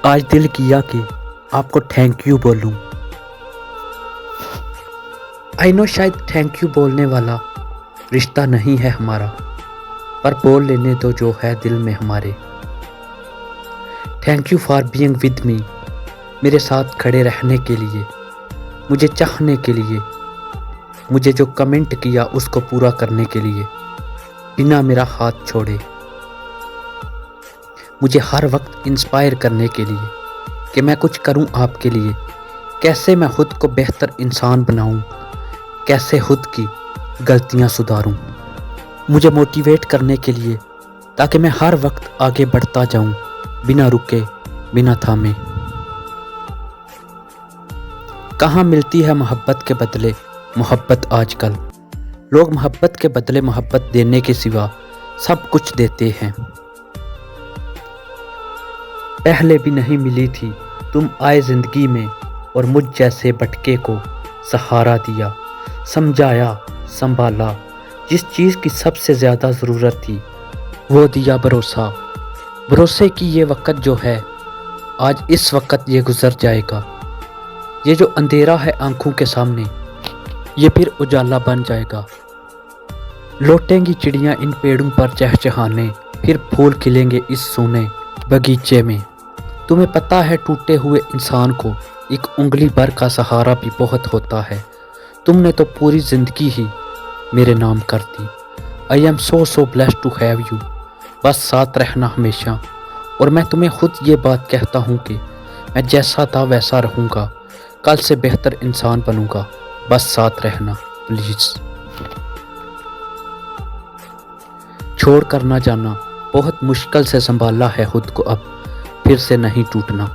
آج دل کیا کہ آپ کو تھینک یو بولوں۔ آئی نو شاید تھینک یو بولنے والا رشتہ نہیں ہے ہمارا، پر بول لینے دو جو ہے دل میں ہمارے۔ Thank you for being with me, میرے ساتھ کھڑے رہنے کے لیے، مجھے چاہنے کے لیے، مجھے جو کمنٹ کیا اس کو پورا کرنے کے لیے، بنا میرا ہاتھ چھوڑے، مجھے ہر وقت انسپائر کرنے کے لیے کہ میں کچھ کروں آپ کے لیے، کیسے میں خود کو بہتر انسان بناؤں، کیسے خود کی غلطیاں سدھاروں، مجھے موٹیویٹ کرنے کے لیے تاکہ میں ہر وقت آگے بڑھتا جاؤں، بنا رکے، بنا تھامے۔ کہاں ملتی ہے محبت کے بدلے محبت آج کل؟ لوگ محبت کے بدلے محبت دینے کے سوا سب کچھ دیتے ہیں۔ پہلے بھی نہیں ملی تھی، تم آئے زندگی میں اور مجھ جیسے بھٹکے کو سہارا دیا، سمجھایا، سنبھالا، جس چیز کی سب سے زیادہ ضرورت تھی وہ دیا بھروسہ۔ بھروسے کی یہ وقت جو ہے، آج اس وقت یہ گزر جائے گا، یہ جو اندھیرا ہے آنکھوں کے سامنے یہ پھر اجالا بن جائے گا۔ لوٹیں گی چڑیاں ان پیڑوں پر چہچہانے، پھر پھول کھلیں گے اس سونے باغیچے میں۔ تمہیں پتہ ہے ٹوٹے ہوئے انسان کو ایک انگلی بھر کا سہارا بھی بہت ہوتا ہے، تم نے تو پوری زندگی ہی میرے نام کر دی۔ I am so blessed to have you، بس ساتھ رہنا ہمیشہ۔ اور میں تمہیں خود یہ بات کہتا ہوں کہ میں جیسا تھا ویسا رہوں گا، کل سے بہتر انسان بنوں گا، بس ساتھ رہنا پلیز۔ چھوڑ کر نہ جانا، بہت مشکل سے سنبھالا ہے خود کو، اب پھر سے نہیں ٹوٹنا۔